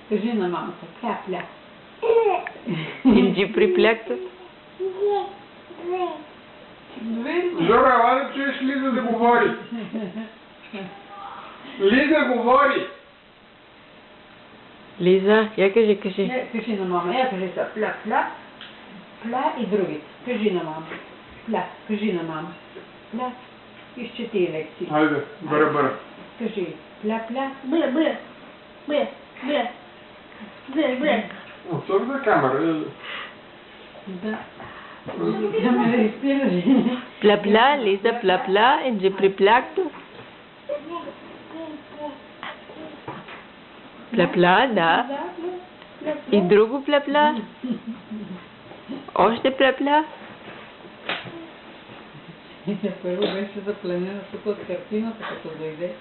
Кажи на мамата, пля-пля. Инджи приплякта. Жора, ела да чуеш Лиза да говори. Лиза говори. Лиза, я кажи. Кажи на мама, я кажи са, пля-пля. Пля и другите. Кажи на мама. Пля, кажи на мама. Пля. Изчети лекции. Хайде, бъра. Кажи, пля-пля. Особена камера. Да. Камера изпираш. Пля-пля, Лиза, пля-пля, инджи приплякта. Пля-пля, да. И друго пля-пля. Още пля-пля. Първо беше запленена тук от картината, като дойде.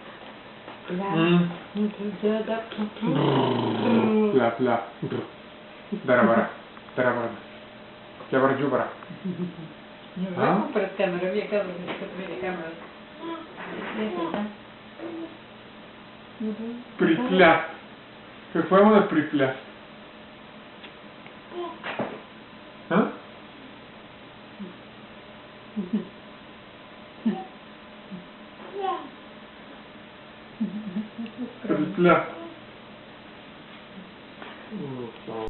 Пля. Дара. Тя джубара. Верно пред камера, вие казвате, като види камерата. Припля. Какво има да припля? Припля.